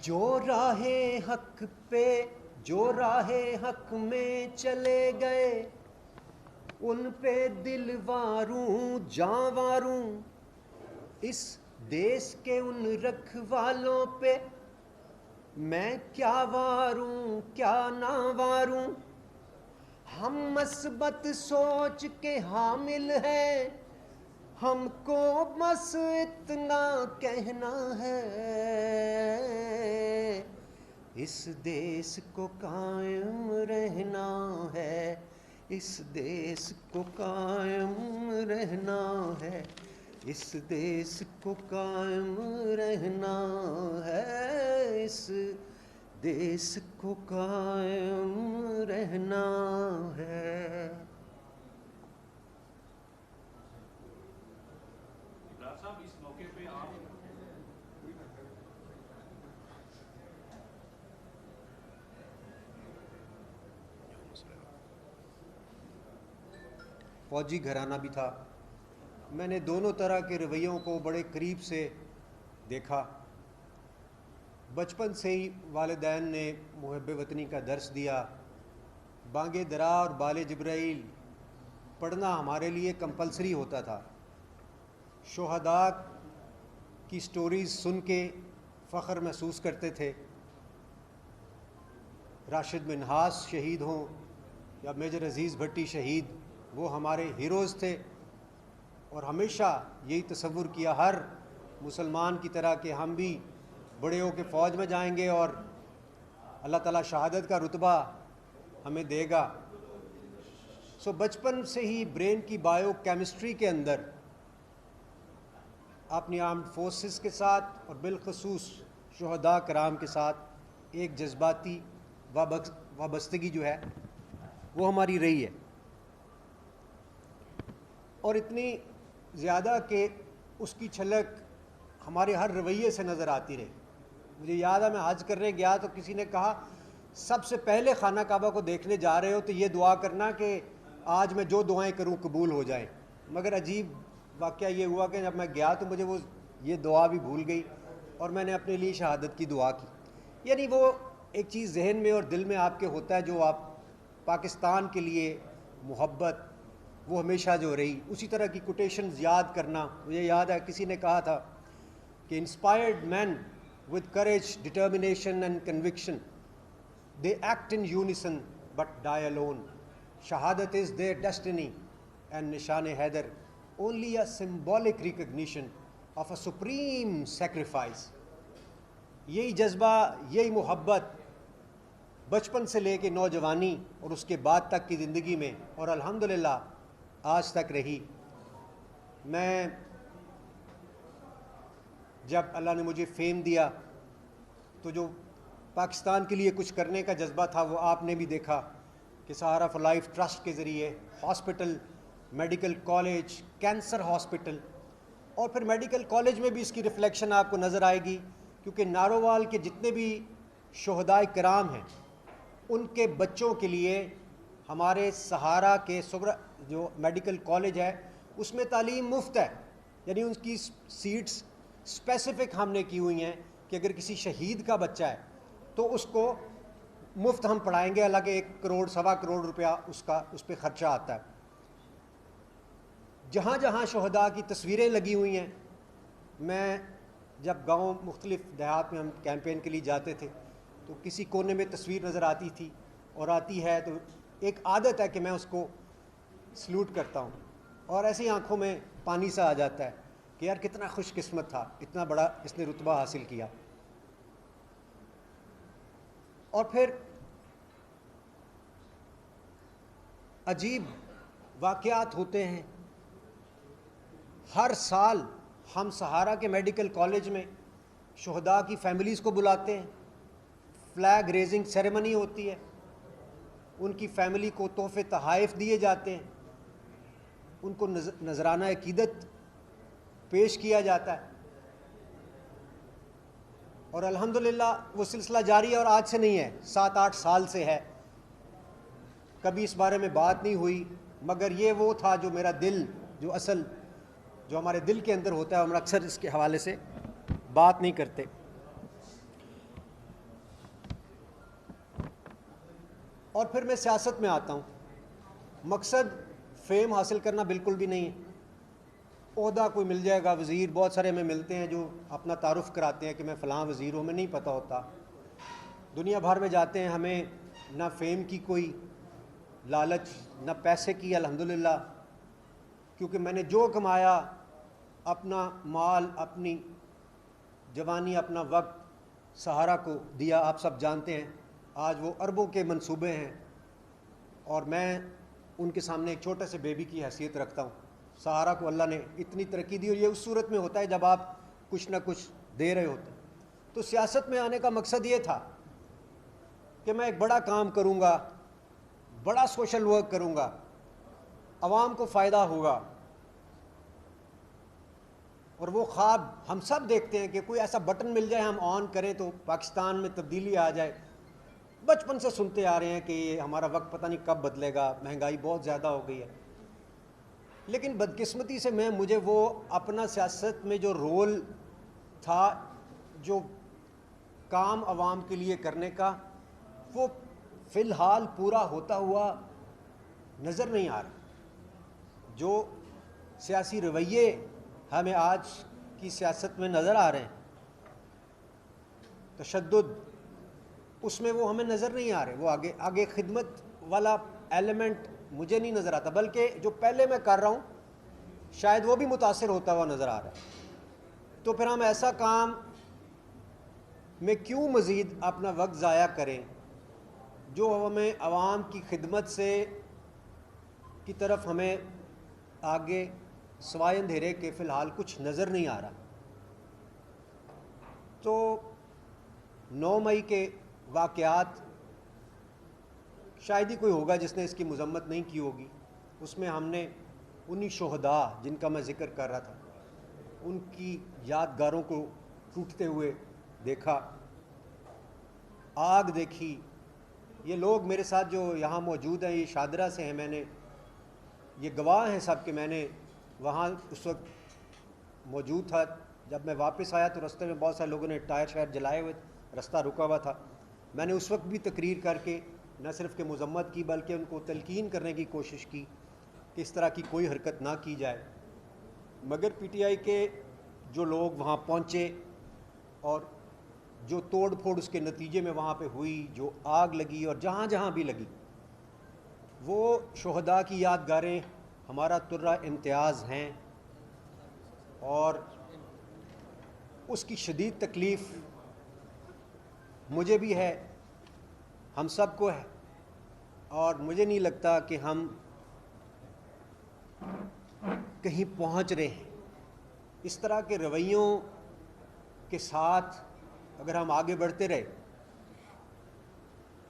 جو راہ حق پہ جو راہ حق میں چلے گئے ان پہ دل واروں جاں واروں، اس دیس کے ان رکھوالوں پہ میں کیا واروں کیا نہ واروں۔ ہم مثبت سوچ کے حامل ہیں، ہم کو بس اتنا کہنا ہے، اس دیس کو قائم رہنا ہے، اس دیس کو قائم رہنا ہے، اس دیس کو قائم رہنا ہے، اس دیس کو قائم رہنا ہے۔ ڈاکٹر صاحب اس موقع پہ آپ فوجی گھرانہ بھی تھا، میں نے دونوں طرح کے رویوں کو بڑے قریب سے دیکھا۔ بچپن سے ہی والدین نے محب وطنی کا درس دیا، بانگ درا اور بال جبرائیل پڑھنا ہمارے لیے کمپلسری ہوتا تھا۔ شہداء کی سٹوریز سن کے فخر محسوس کرتے تھے۔ راشد منہاس شہید ہوں یا میجر عزیز بھٹی شہید، وہ ہمارے ہیروز تھے، اور ہمیشہ یہی تصور کیا ہر مسلمان کی طرح کہ ہم بھی بڑے ہو کے فوج میں جائیں گے اور اللہ تعالیٰ شہادت کا رتبہ ہمیں دے گا۔ سو بچپن سے ہی برین کی بائیو کیمسٹری کے اندر اپنی آرمڈ فورسز کے ساتھ اور بالخصوص شہداء کرام کے ساتھ ایک جذباتی وابستگی جو ہے وہ ہماری رہی ہے، اور اتنی زیادہ کہ اس کی چھلک ہمارے ہر رویے سے نظر آتی رہی۔ مجھے یاد ہے میں حج کرنے گیا تو کسی نے کہا سب سے پہلے خانہ کعبہ کو دیکھنے جا رہے ہو تو یہ دعا کرنا کہ آج میں جو دعائیں کروں قبول ہو جائیں۔ مگر عجیب واقعہ یہ ہوا کہ جب میں گیا تو مجھے وہ یہ دعا بھی بھول گئی اور میں نے اپنے لیے شہادت کی دعا کی۔ یعنی وہ ایک چیز ذہن میں اور دل میں آپ کے ہوتا ہے جو آپ پاکستان کے لیے محبت وہ ہمیشہ جو رہی۔ اسی طرح کی کوٹیشنز یاد کرنا، مجھے یاد ہے کسی نے کہا تھا کہ inspired man with courage, determination and conviction, they act in unison but die alone. Shahadat is their destiny and Nishan-e-Haidar only a symbolic recognition of a supreme sacrifice. یہی جذبہ، یہی محبت بچپن سے لے کے نوجوانی اور اس کے بعد تک کی زندگی میں اور الحمدللہ آج تک رہی۔ میں جب اللہ نے مجھے فیم دیا تو جو پاکستان کے لیے کچھ کرنے کا جذبہ تھا وہ آپ نے بھی دیکھا کہ سہارا فار لائف ٹرسٹ کے ذریعے hospital, medical college, cancer hospital, اور پھر میڈیکل کالج میں بھی اس کی ریفلیکشن آپ کو نظر آئے گی، کیونکہ نارووال کے جتنے بھی شہداء کرام ہیں ان کے بچوں کے لیے ہمارے سہارا کے صغرا جو میڈیکل کالج ہے اس میں تعلیم مفت ہے۔ یعنی ان کی سیٹس اسپیسیفک ہم نے کی ہوئی ہیں کہ اگر کسی شہید کا بچہ ہے تو اس کو مفت ہم پڑھائیں گے، حالانکہ 1 کروڑ سوا کروڑ روپیہ اس پہ خرچہ آتا ہے۔ جہاں جہاں شہداء کی تصویریں لگی ہوئی ہیں، میں جب گاؤں مختلف دیہات میں ہم کیمپین کے لیے جاتے تھے تو کسی کونے میں تصویر نظر آتی تھی اور آتی ہے تو ایک عادت ہے کہ میں اس کو سلوٹ کرتا ہوں، اور ایسی آنکھوں میں پانی سا آ جاتا ہے کہ یار کتنا خوش قسمت تھا، اتنا بڑا اس نے رتبہ حاصل کیا۔ اور پھر عجیب واقعات ہوتے ہیں۔ ہر سال ہم سہارا کے میڈیکل کالج میں شہداء کی فیملیز کو بلاتے ہیں، فلیگ ریزنگ سیریمنی ہوتی ہے، ان کی فیملی کو تحفے تحائف دیے جاتے ہیں، ان کو نذرانہ عقیدت پیش کیا جاتا ہے، اور الحمدللہ وہ سلسلہ جاری ہے، اور آج سے نہیں ہے، 7-8 سال سے ہے۔ کبھی اس بارے میں بات نہیں ہوئی، مگر یہ وہ تھا جو میرا دل، جو اصل جو ہمارے دل کے اندر ہوتا ہے، ہم اکثر اس کے حوالے سے بات نہیں کرتے۔ اور پھر میں سیاست میں آتا ہوں. مقصد فیم حاصل کرنا بالکل بھی نہیں ہے. عہدہ کوئی مل جائے گا، وزیر بہت سارے ہمیں ملتے ہیں جو اپنا تعارف کراتے ہیں کہ میں فلاں وزیر ہوں، ہمیں نہیں پتہ ہوتا. دنیا بھر میں جاتے ہیں، ہمیں نہ فیم کی کوئی لالچ نہ پیسے کی الحمدللہ، کیونکہ میں نے جو کمایا اپنا مال، اپنی جوانی، اپنا وقت سہارا کو دیا. آپ سب جانتے ہیں آج وہ اربوں کے منصوبے ہیں اور میں ان کے سامنے ایک چھوٹے سے بیبی کی حیثیت رکھتا ہوں. سہارا کو اللہ نے اتنی ترقی دی، اور یہ اس صورت میں ہوتا ہے جب آپ کچھ نہ کچھ دے رہے ہوتے ہیں. تو سیاست میں آنے کا مقصد یہ تھا کہ میں ایک بڑا کام کروں گا، بڑا سوشل ورک کروں گا، عوام کو فائدہ ہوگا. اور وہ خواب ہم سب دیکھتے ہیں کہ کوئی ایسا بٹن مل جائے، ہم آن کریں تو پاکستان میں تبدیلی آ جائے. بچپن سے سنتے آ رہے ہیں کہ یہ ہمارا وقت پتہ نہیں کب بدلے گا، مہنگائی بہت زیادہ ہو گئی ہے. لیکن بدقسمتی سے مجھے وہ اپنا سیاست میں جو رول تھا، جو کام عوام کے لیے کرنے کا، وہ فی الحال پورا ہوتا ہوا نظر نہیں آ رہا. جو سیاسی رویے ہمیں آج کی سیاست میں نظر آ رہے ہیں، تشدد، اس میں وہ ہمیں نظر نہیں آ رہے. وہ آگے خدمت والا ایلیمنٹ مجھے نہیں نظر آتا، بلکہ جو پہلے میں کر رہا ہوں شاید وہ بھی متاثر ہوتا ہوا نظر آ رہا ہے. تو پھر ہم ایسا کام میں کیوں مزید اپنا وقت ضائع کریں جو ہمیں عوام کی خدمت سے کی طرف ہمیں آگے سوائے اندھیرے کے فی الحال کچھ نظر نہیں آ رہا. تو 9 مئی کے واقعات، شاید ہی کوئی ہوگا جس نے اس کی مذمت نہیں کی ہوگی. اس میں ہم نے انہی شہداء جن کا میں ذکر کر رہا تھا، ان کی یادگاروں کو ٹوٹتے ہوئے دیکھا، آگ دیکھی. یہ لوگ میرے ساتھ جو یہاں موجود ہیں، یہ شادرہ سے ہیں، میں نے یہ گواہ ہیں سب کہ میں نے وہاں اس وقت موجود تھا. جب میں واپس آیا تو رستے میں بہت سارے لوگوں نے ٹائر شائر جلائے ہوئے، رستہ رکا ہوا تھا. میں نے اس وقت بھی تقریر کر کے نہ صرف کہ مذمت کی بلکہ ان کو تلقین کرنے کی کوشش کی کہ اس طرح کی کوئی حرکت نہ کی جائے. مگر پی ٹی آئی کے جو لوگ وہاں پہنچے اور جو توڑ پھوڑ اس کے نتیجے میں وہاں پہ ہوئی، جو آگ لگی اور جہاں جہاں بھی لگی، وہ شہداء کی یادگاریں ہمارا ترہ امتیاز ہیں. اور اس کی شدید تکلیف مجھے بھی ہے، ہم سب کو ہے، اور مجھے نہیں لگتا کہ ہم کہیں پہنچ رہے ہیں. اس طرح کے رویوں کے ساتھ اگر ہم آگے بڑھتے رہے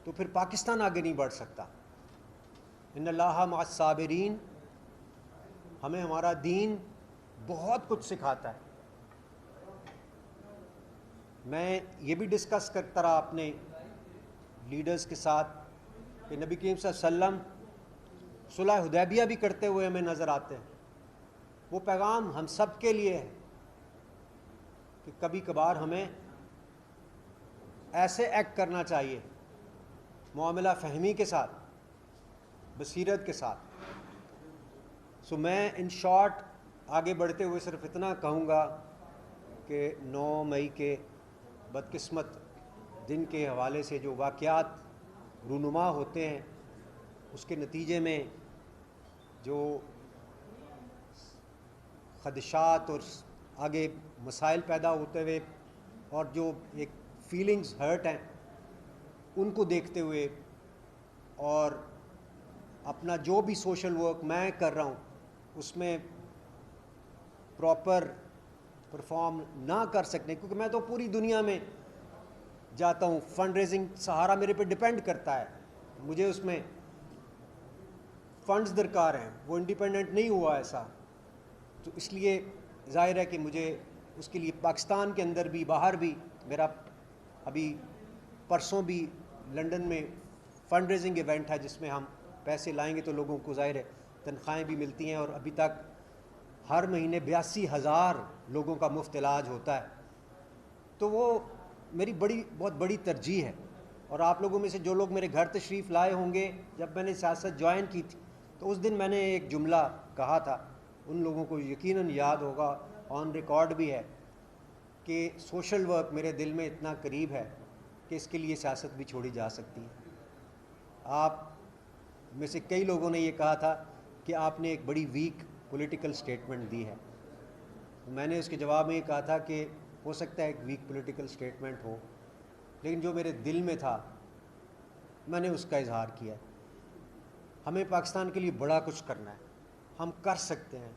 تو پھر پاکستان آگے نہیں بڑھ سکتا. ان اللہ مع الصابرین، ہمیں ہمارا دین بہت کچھ سکھاتا ہے. میں یہ بھی ڈسکس کرتا رہا اپنے لیڈرز کے ساتھ کہ نبی کریم صلی اللہ علیہ وسلم صلح حدیبیہ بھی کرتے ہوئے ہمیں نظر آتے ہیں. وہ پیغام ہم سب کے لیے ہے کہ کبھی کبھار ہمیں ایسے ایکٹ کرنا چاہیے، معاملہ فہمی کے ساتھ، بصیرت کے ساتھ. سو میں ان شارٹ آگے بڑھتے ہوئے صرف اتنا کہوں گا کہ 9 مئی کے بدقسمت دن کے حوالے سے جو واقعات رونما ہوتے ہیں، اس کے نتیجے میں جو خدشات اور آگے مسائل پیدا ہوتے ہوئے اور جو ایک فیلنگز ہرٹ ہیں، ان کو دیکھتے ہوئے اور اپنا جو بھی سوشل ورک میں کر رہا ہوں اس میں پراپر پرفارم نہ کر سکنے، کیونکہ میں تو پوری دنیا میں جاتا ہوں، فنڈ ریزنگ سہارا میرے پہ ڈیپینڈ کرتا ہے، مجھے اس میں فنڈز درکار ہیں، وہ انڈیپینڈنٹ نہیں ہوا ایسا. تو اس لیے ظاہر ہے کہ مجھے اس کے لیے پاکستان کے اندر بھی باہر بھی، میرا ابھی پرسوں بھی لنڈن میں فنڈ ریزنگ ایونٹ ہے جس میں ہم پیسے لائیں گے تو لوگوں کو ظاہر ہے تنخواہیں بھی ملتی ہیں، اور ابھی تک ہر مہینے 82,000 لوگوں کا مفت علاج ہوتا ہے. تو وہ میری بہت بڑی ترجیح ہے. اور آپ لوگوں میں سے جو لوگ میرے گھر تشریف لائے ہوں گے جب میں نے سیاست جوائن کی تھی تو اس دن میں نے ایک جملہ کہا تھا، ان لوگوں کو یقیناً یاد ہوگا، آن ریکارڈ بھی ہے، کہ سوشل ورک میرے دل میں اتنا قریب ہے کہ اس کے لیے سیاست بھی چھوڑی جا سکتی ہے۔ آپ میں سے کئی لوگوں نے یہ کہا تھا کہ آپ نے ایک بڑی ویک پولیٹیکل سٹیٹمنٹ دی ہے، میں نے اس کے جواب میں یہ کہا تھا کہ ہو سکتا ہے ایک ویک پولیٹیکل سٹیٹمنٹ ہو، لیکن جو میرے دل میں تھا میں نے اس کا اظہار کیا۔ ہمیں پاکستان کے لیے بڑا کچھ کرنا ہے، ہم کر سکتے ہیں۔